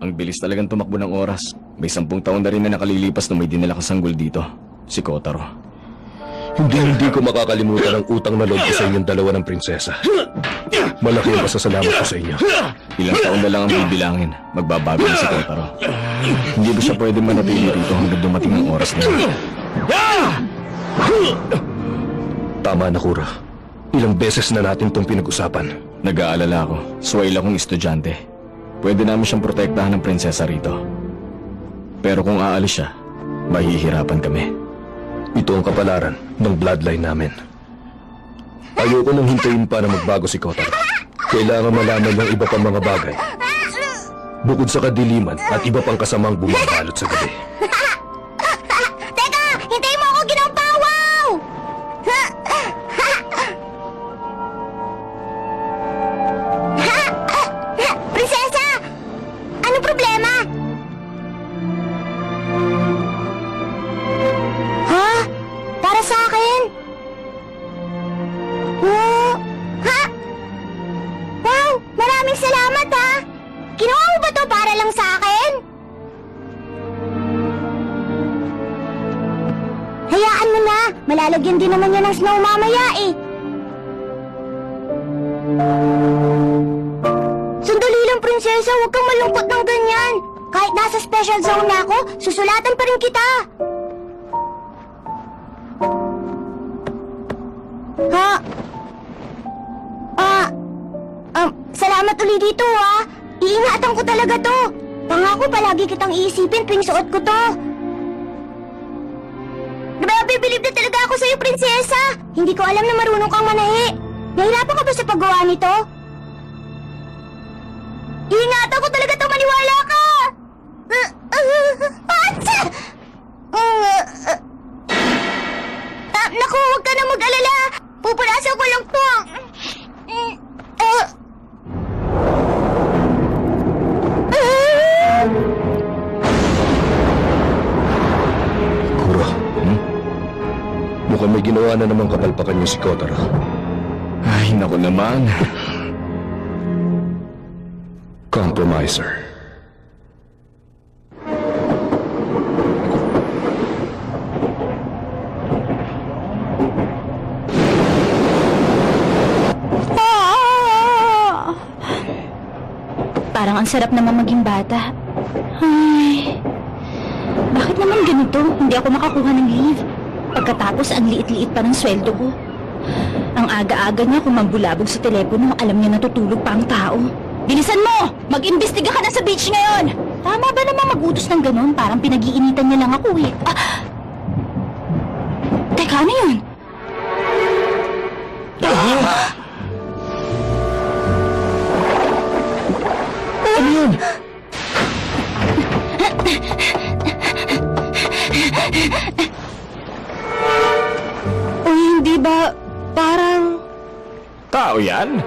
Ang bilis talagang tumakbo ng oras. May 10 taon na rin na nakalilipas na may dinala kang sanggol dito. Si Kotaro. Hindi ko makakalimutan ang utang na loob ko sa inyong dalawa ng prinsesa. Malaki ang pasasalamat ko sa inyo. Ilang taon na lang ang bibilangin. Magbabago na si Kotaro. Hindi ba siya pwede manatili rito hanggang dumating ang oras na yun? Tama na, Kuro. Ilang beses na natin itong pinag-usapan. Nag-aalala ako. Suwail akong estudyante. Pwede namin siyang protektahan ng prinsesa rito. Pero kung aalis siya, mahihirapan kami. Ito ang kapalaran ng bloodline namin. Ayoko nang hintayin pa na magbago si Kotaro. Kailangan malaman ng iba pang mga bagay. Bukod sa kadiliman at iba pang kasamang bumabalot sa gabi. Teka! Hintayin mo ako, Ginoong Pawaw! Prinsesa! Anong problema? Ha? Para sa akin? Ha? Wow! Maraming salamat, ha! Ginawa mo ba to para lang sa akin? Hayaan mo na. Malalagyan din naman yan ng snow mamaya eh. Sandali lang, prinsesa. Huwag kang malungkot ng ganyan. Kahit nasa special zone na ako, susulatan pa rin kita. Ha? Salamat ulit dito, ha. Iingatan ko talaga to. Pangako palagi kitang iisipin tuwing suot ko to. Nabibilib na talaga ako sa'yo, prinsesa. Hindi ko alam na marunong kang manahi. Nahirapan ka ba sa paggawa nito? Iingatan ko talaga to, maniwala ka. Naku, huwag ka na mag-alala. Pupunasan ko lang to. Kuro, mukhang may ginawa na namang kapalpakan niyo si Kotaro. Ay, naku naman. Compromiser. Parang ang sarap naman maging bata. Ay, bakit naman ganito? Hindi ako makakuha ng leave. Pagkatapos, ang liit-liit pa ng sweldo ko. Ang aga-aga niya kung mambulabog sa telepono, alam niya natutulog pa ang tao. Bilisan mo! Mag-imbestiga ka na sa beach ngayon! Tama ba naman mag-utos ng ganon? Parang pinag-iinitan niya lang ako eh. Teka, ano yun? Ano yun? O hindi ba parang... Tao yan?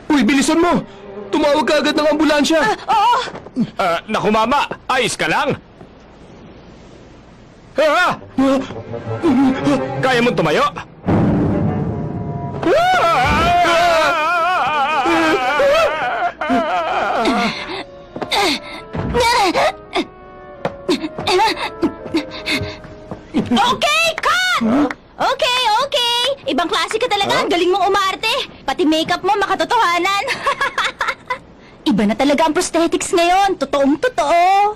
Uy, bilisan mo! Tumawag ka agad ng ambulansya! Oo! Naku mama, ayos ka lang? Kaya mo tumayo? Okay, cut! Okay. Ibang klase ka talaga. Ang galing mong umarte. Pati makeup mo makatotohanan. Iba na talaga ang prosthetics ngayon. Totoong-totoo.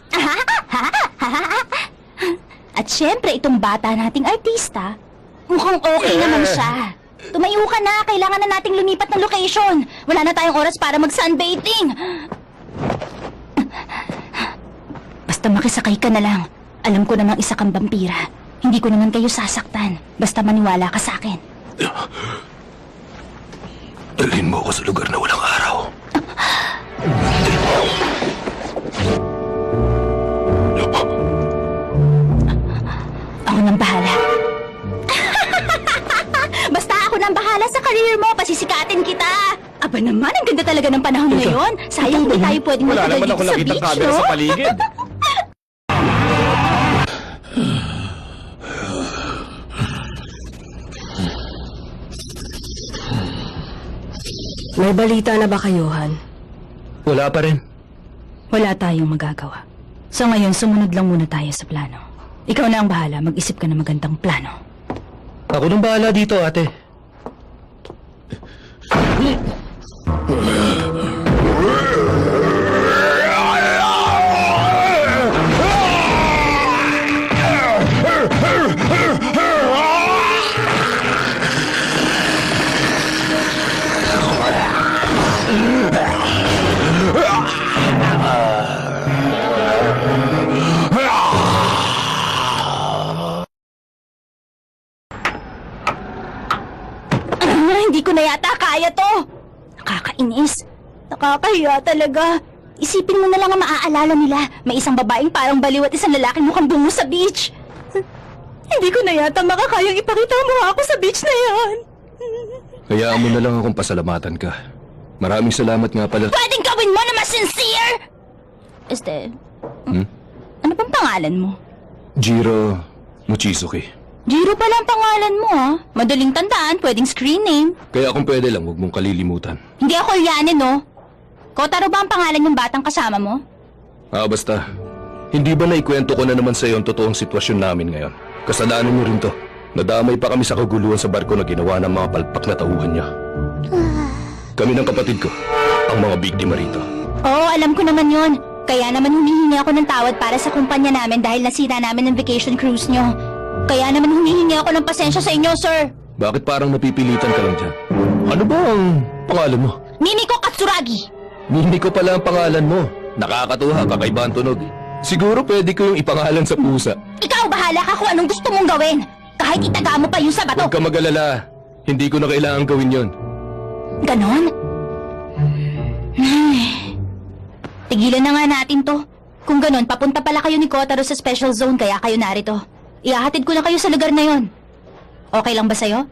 At syempre, itong bata nating artista, mukhang okay naman siya. Tumayo ka na. Kailangan na nating lumipat ng location. Wala na tayong oras para mag-sunbathing. Basta makisakay ka na lang. Alam ko namang isa kang vampira. Hindi ko naman kayo sasaktan. Basta maniwala ka sa akin. Dalhin mo ako sa lugar na walang araw. Ako nang bahala. Basta ako nang bahala sa career mo. Pasisikatin kita. Aba naman, ang ganda talaga ng panahon ngayon. Sayang hindi tayo pwedeng Wala magtagal naman dito ako sa nakitang beach, camera no? sa paligid. May balita na ba kayo, Han? Wala pa rin. Wala tayong magagawa. So ngayon, sumunod lang muna tayo sa plano. Ikaw na ang bahala, mag-isip ka ng magandang plano. Ako nang bahala dito, ate. Hindi ko na yata kaya to. Nakakainis. Nakakahiya talaga. Isipin mo na lang ang maaalala nila. May isang babaeng parang baliw at isang lalaking mukhang bungo sa beach. Hindi ko na yata makakayang ipakita mo ako sa beach na yan. Hayaan mo na lang akong pasalamatan ka. Maraming salamat nga pala. Pwedeng gawin mo na mas sincere! Ano pang pangalan mo? Jiro Mochizuki. Jiro pala ang pangalan mo, ha? Madaling tandaan, pwedeng screen name. Kaya kung pwede lang, huwag mong kalilimutan. Hindi ako Ulyanin, no? Kotaro ba ang pangalan ng batang kasama mo? Basta. Hindi ba naikwento ko na naman sa iyo ang totoong sitwasyon namin ngayon? Kasalanan niyo rin to. Nadamay pa kami sa kaguluhan sa barko na ginawa ng mga palpak na tauhan niya. Kami ng kapatid ko, ang mga biktima rito. Oo, alam ko naman yon. Kaya naman humihingi ako ng tawad para sa kumpanya namin dahil nasira namin ang vacation cruise nyo. Kaya naman humihingi ako ng pasensya sa inyo, sir. Bakit parang napipilitan ka lang dyan? Ano ba ang pangalan mo? Mimiko Katsuragi. Hindi ko pala ang pangalan mo. Nakakatuwa, kakaiba ang tunog. Siguro pwede ko yung ipangalan sa pusa. Ikaw bahala ka kung anong gusto mong gawin. Kahit itaga mo pa yung sa bato. Huwag ka mag-alala. Hindi ko na kailangan gawin yon. Ganon? Tigilan na nga natin to. Kung ganon, papunta pala kayo ni Kotaro sa special zone kaya kayo narito. Ihahatid ko na kayo sa lugar na yon. Okay lang ba sa'yo?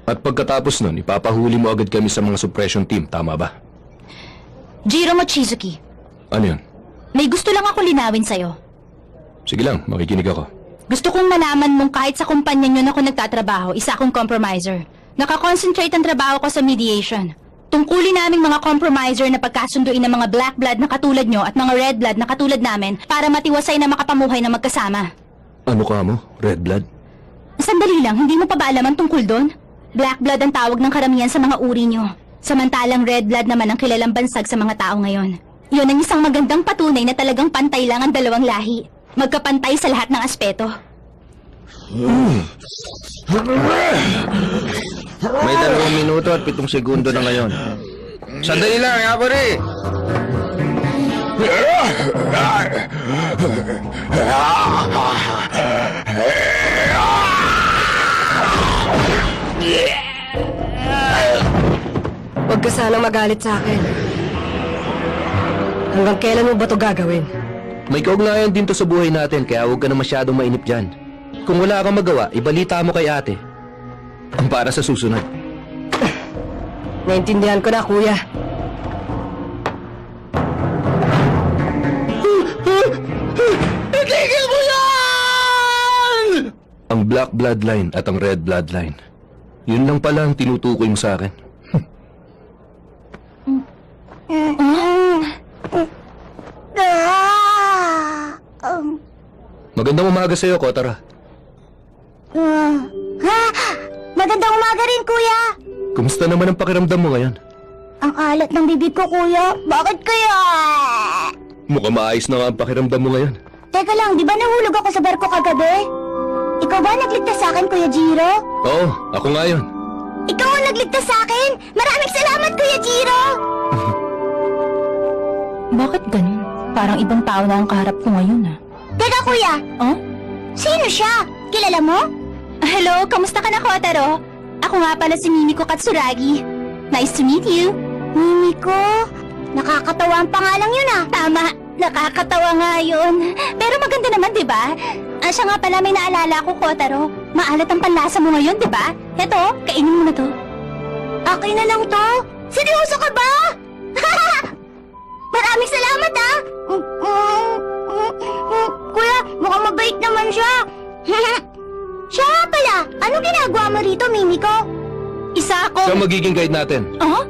At pagkatapos nun, ipapahuli mo agad kami sa mga suppression team, tama ba? Jiro Mochizuki, Ano yun? may gusto lang ako linawin sa'yo. Sige lang, makikinig ako. Gusto kong malaman mong kahit sa kumpanya nyo na ako nagtatrabaho, isa akong compromiser. Nakakonsentrate ang trabaho ko sa mediation. Tungkulin naming mga compromiser na pagkasunduin ng mga black blood na katulad nyo at mga red blood na katulad namin para matiwasay na makapamuhay na magkasama. Ano ka mo? Red blood? Sandali lang, hindi mo pa ba alam ang tungkol doon? Black blood ang tawag ng karamihan sa mga uri nyo. Samantalang red blood naman ang kilalang bansag sa mga tao ngayon. Yun ang isang magandang patunay na talagang pantay lang ang dalawang lahi. Magkapantay sa lahat ng aspeto. May 2 minuto at 7 segundo na ngayon. Sandali lang, Yabari! Huwag ka sanang magalit sa akin. Hanggang kailan mo ba ito gagawin? May kaugnayan din to sa buhay natin, kaya huwag ka na masyadong mainip dyan. Kung wala kang magawa, ibalita mo kay ate. Ang para sa susunod. Naintindihan ko na, kuya. Itigil mo yan! Ang black bloodline at ang red bloodline. Yun lang pala ang tinutukoy mo sa akin. Magandang umaga sa'yo, Kotaro. Ha? Magandang umaga rin, kuya. Kumusta naman ang pakiramdam mo ngayon? Ang alat ng bibig ko, kuya. Bakit kaya? Mukhang maayos na nga ang pakiramdam mo ngayon. Teka lang, di ba nahulog ako sa barko kagabi? Ikaw ba nagligtas sa akin, Kuya Jiro? Oo, ako nga yun. Ikaw ang nagligtas sa akin! Maraming salamat, Kuya Jiro! Bakit ganun? Parang ibang tao na ang kaharap ko ngayon, ah. Teka, kuya! Oh? Sino siya? Kilala mo? Hello, kamusta ka na, Kotaro? Ako nga pala si Mimiko Katsuragi. Nice to meet you. Mimiko? Nakakatawa ang pangalang yun, ah. Tama, nakakatawa nga yun. Pero maganda naman, di ba? Siya nga pala, may naalala ko, Kotaro. Maalat ang panlasa mo ngayon, di ba? Eto, kainin mo na to. Akin na lang to? Seryoso ka ba? Maraming salamat, ah! Kuya, mukhang mabait naman siya. Siya nga pala, anong ginagawa mo rito, Mimiko? Isa Siya ako... magiging guide natin. Oh?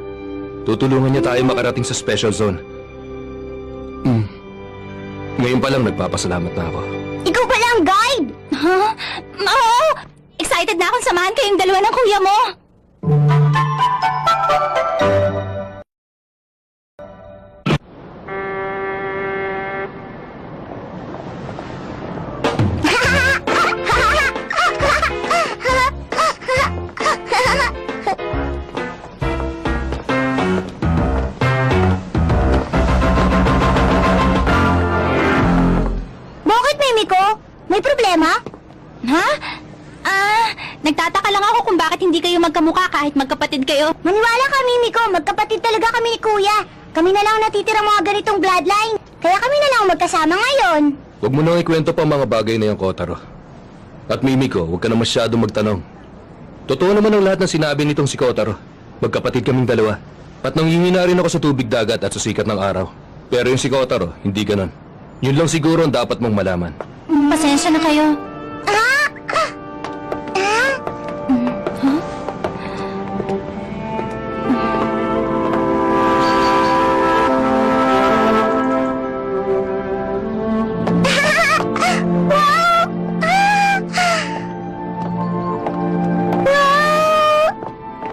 Tutulungan niya tayo makarating sa special zone. Ngayon pa lang nagpapasalamat na ako. Ikaw pala ang guide! Ha? Oo! Excited na akong samahan kayong dalawa ng kuya mo! Bakit, Mimiko? May problema? Ha? Nagtataka lang ako kung bakit hindi kayo magkamukha kahit magkapatid kayo. Maniwala ka, Mimiko. Magkapatid talaga kami ni Kuya. Kami na lang natitira mga ganitong bloodline. Kaya kami na lang magkasama ngayon. Huwag mo nang ikwento pa mga bagay na yung Kotaro. At Mimiko, huwag ka na masyadong magtanong. Totoo naman ang lahat ng sinabi nitong si Kotaro. Magkapatid kaming dalawa. At nanghihina rin ako sa tubig dagat at sa sikat ng araw. Pero yung si Kotaro, hindi ganon. Yun lang siguro ang dapat mong malaman. Pasensya na kayo.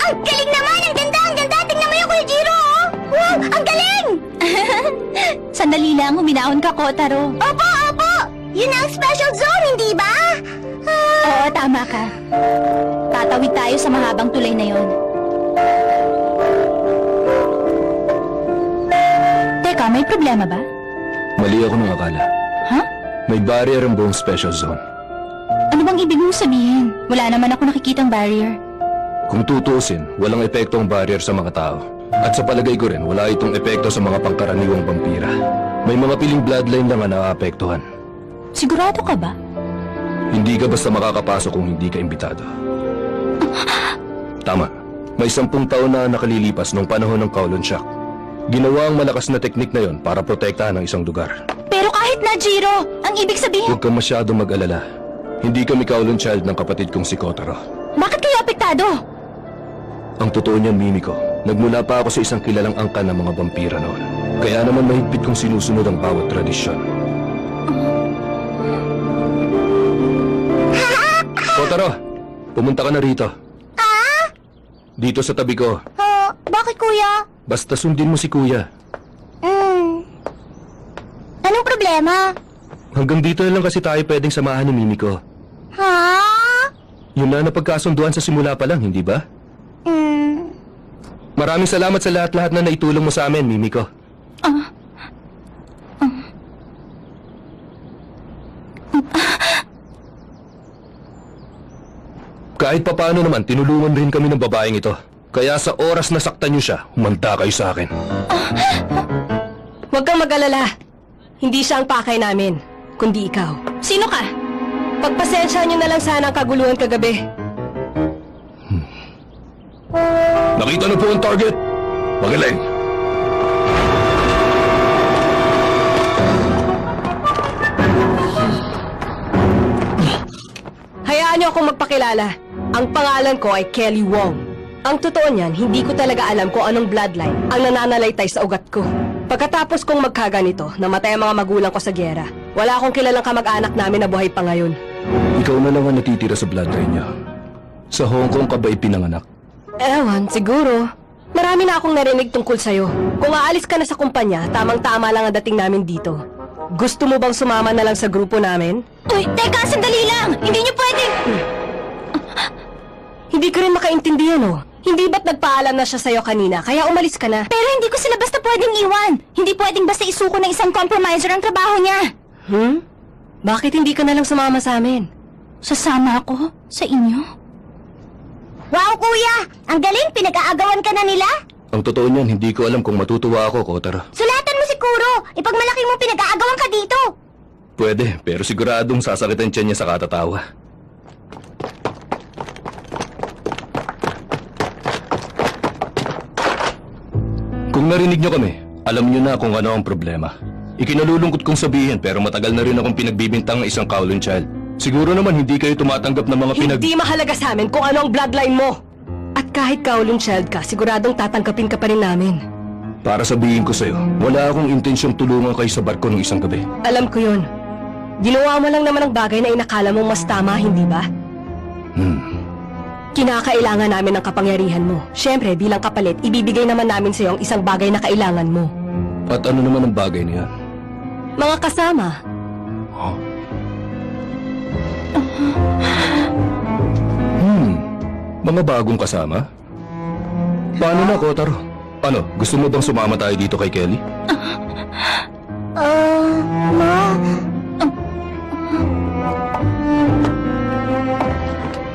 Ang galing naman! Ang ganda! Ang ganda! Tingnan mo yung Kuya Jiro! Oh. Wow! Ang galing! Sandali lang, huminahon ka, Kotaro. Opo! Opo! Yun ang special zone, hindi ba? Oo, tama ka. Tatawid tayo sa mahabang tulay na yon. Teka, may problema ba? Mali ako nung akala. Ha? May barrier ang buong special zone. Ano bang ibig mong sabihin? Wala naman ako nakikitang barrier. Kung tutuusin, walang epekto ang barrier sa mga tao. At sa palagay ko rin, wala itong epekto sa mga pangkaraniwang vampira. May mga piling bloodline lang ang naaapektuhan. Sigurado ka ba? Hindi ka basta makakapasok kung hindi ka imbitado. Tama. May 10 taon na nakalilipas nung panahon ng Kowloon Shock. Ginawa ang malakas na teknik na yon para protektahan ang isang lugar. Pero kahit na, Jiro, ang ibig sabihin... Huwag kang masyadong mag-alala. Hindi kami Kowloon child ng kapatid kong si Kotaro. Bakit kayo apektado? Ang totoo niyan, Mimiko, nagmula pa ako sa isang kilalang angkan ng mga vampira noon. Kaya naman mahigpit kong sinusunod ang bawat tradisyon. Kotaro, pumunta ka na rito. Dito sa tabi ko. Bakit, Kuya? Basta sundin mo si Kuya. Anong problema? Hanggang dito na lang kasi tayo pwedeng samahan ni Mimiko. Ha? Yun na napagkasunduan sa simula pa lang, hindi ba? Maraming salamat sa lahat-lahat na naitulong mo sa amin, Mimiko. Kahit papaano naman, tinulungan rin kami ng babaeng ito. Kaya sa oras na saktan niyo siya, humanda kayo sa akin. Huwag kang mag-alala. Hindi siya ang pakay namin, kundi ikaw. Sino ka? Pagpasensya niyo na lang sana ang kaguluhan kagabi. Nakita na po ang target. Magaling. Hayaan niyo akong magpakilala. Ang pangalan ko ay Kelly Wong. Ang totoo niyan, hindi ko talaga alam kung anong bloodline ang nananalaytay sa ugat ko. Pagkatapos kong magkaganito, namatay ang mga magulang ko sa gyera. Wala akong kilalang kamag-anak namin na buhay pa ngayon. Ikaw na lang ang natitira sa bloodline niya. Sa Hong Kong ka ba ipinanganak? Ewan, siguro. Marami na akong narinig tungkol sa'yo. Kung aalis ka na sa kumpanya, tamang-tama lang ang dating namin dito. Gusto mo bang sumama na lang sa grupo namin? Uy, teka, sandali lang! Hindi niyo pwedeng... Hindi ko rin makaintindihan, oh. Hindi ba't nagpaalam na siya sa'yo kanina, kaya umalis ka na? Pero hindi ko sila basta pwedeng iwan. Hindi pwedeng basta isuko ng isang compromiser ang trabaho niya. Bakit hindi ka na lang sumama sa amin? Sasama ako sa inyo? Wow, Kuya! Ang galing! Pinag-aagawan ka na nila? Ang totoo niyan, hindi ko alam kung matutuwa ako, Kotaro. Sulatan mo si Kuro! Ipagmalaki mo pinag-aagawan ka dito! Pwede, pero siguradong sasakitan siya niya sa katatawa. Kung narinig niyo kami, alam niyo na kung ano ang problema. Ikinalulungkot kong sabihin pero matagal na rin akong pinagbibintang ng isang Kowloon child. Siguro naman hindi kayo tumatanggap ng mga Hindi mahalaga sa amin kung ano ang bloodline mo. At kahit kaulong child ka, siguradong tatanggapin ka pa rin namin. Para sabihin ko sa'yo, wala akong intensyong tulungan kayo sa barko ng isang gabi. Alam ko yun. Ginawa mo lang naman ang bagay na inakala mong mas tama, hindi ba? Kinakailangan namin ng kapangyarihan mo. Siyempre, bilang kapalit, ibibigay naman namin sa'yo ang isang bagay na kailangan mo. At ano naman ang bagay niya? Mga kasama. Mga bagong kasama? Paano na, Kotaro? Ano, gusto mo bang sumama tayo dito kay Kelly?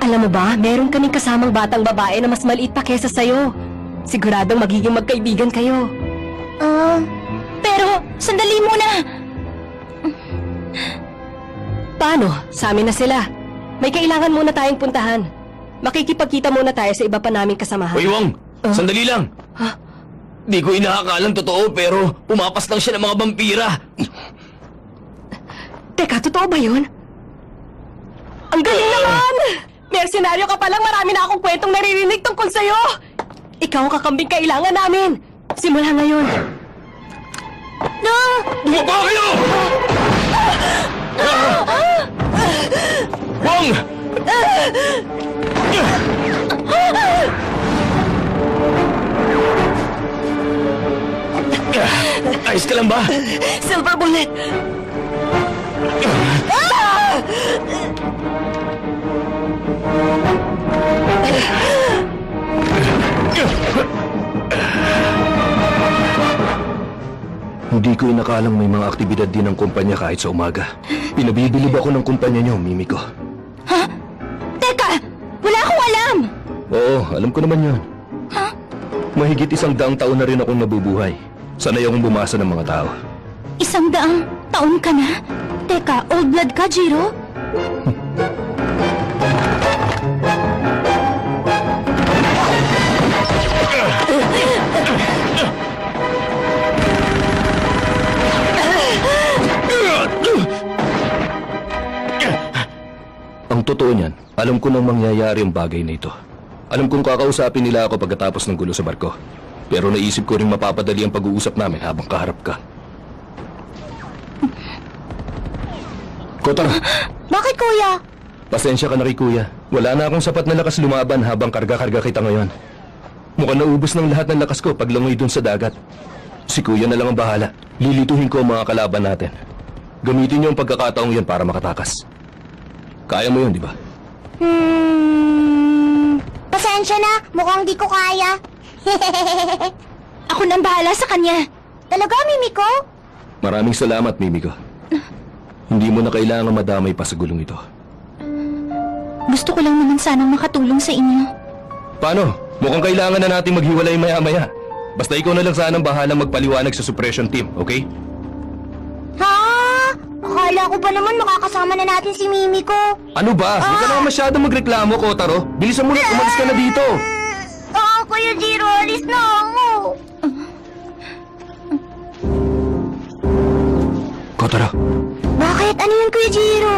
Alam mo ba, meron kaming kasamang batang babae na mas maliit pa kesa sa'yo. Siguradong magiging magkaibigan kayo. Pero, sandali muna! Paano? Sa amin na sila. May kailangan muna tayong puntahan. Makikipagkita muna tayo sa iba pa naming kasamahan. Uy, Wong! Sandali lang! Di ko inaakalang totoo pero pumapas lang siya ng mga vampira. Teka, totoo ba yun? Ang galing naman! Mersenaryo ka palang, marami na akong kwentong naririnig tungkol sa'yo! Ikaw ang kakambing kailangan namin! Simula ngayon. No! Bumaba kayo! Wong! Ayos ka lang ba? Silver Bullet! Hindi ko inakalang may mga aktibidad din ng kumpanya kahit sa umaga. Pinabibilib ako ng kumpanya niyo, Mimiko. Teka! Wala akong alam! Oo, alam ko naman yun. Mahigit 100 taon na rin akong nabubuhay. Sanay akong bumasa ng mga tao. 100 taon ka na? Teka, old blood ka, Jiro? Ang totoo niyan, alam ko nang mangyayari ang bagay na ito. Alam kong kakausapin nila ako pagkatapos ng gulo sa barko. Pero naisip ko rin mapapadali ang pag-uusap namin habang kaharap ka. Kotaro, Bakit, kuya? pasensya ka na kay kuya. Wala na akong sapat na lakas lumaban habang karga-karga kita ngayon. Mukhang naubos ng lahat ng lakas ko paglangoy dun sa dagat. Si kuya na lang ang bahala. Lilituhin ko ang mga kalaban natin. Gamitin niyo ang pagkakataong yan para makatakas. Kaya mo yun, di ba? Pasensya na, mukhang di ko kaya. Ako nang bahala sa kanya. Talaga, Mimiko? Maraming salamat, Mimiko. Hindi mo na kailangan madamay pa sa gulong ito. Gusto ko lang naman sanang makatulong sa inyo. Paano? Mukhang kailangan na nating maghiwalay maya-maya. Basta ikaw na lang sana ang bahalang magpaliwanag sa suppression team, okay? Ha? Akala ko pa naman makakasama na natin si Mimiko. Ano ba? Huwag ka naman masyadong magreklamo, Kotaro. Bilisan mo na, umalis ka na dito. Oo, Kuya Jiro, alis na ako. Kotaro, Bakit? Ano yun, Kuya Jiro?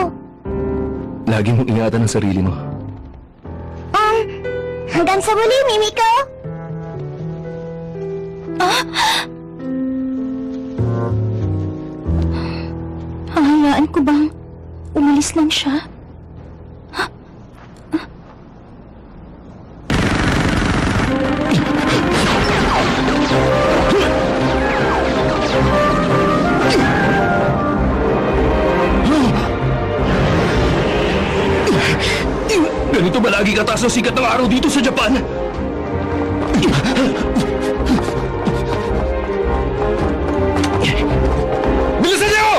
lagi mong ingatan ang sarili mo. Hanggang sa muli, Mimiko. Hahayaan ko bang umalis lang siya? Ganito ba lagi kataas ang sikat ng araw dito sa Japan? Bilisan niyo!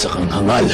Isa kang hangal.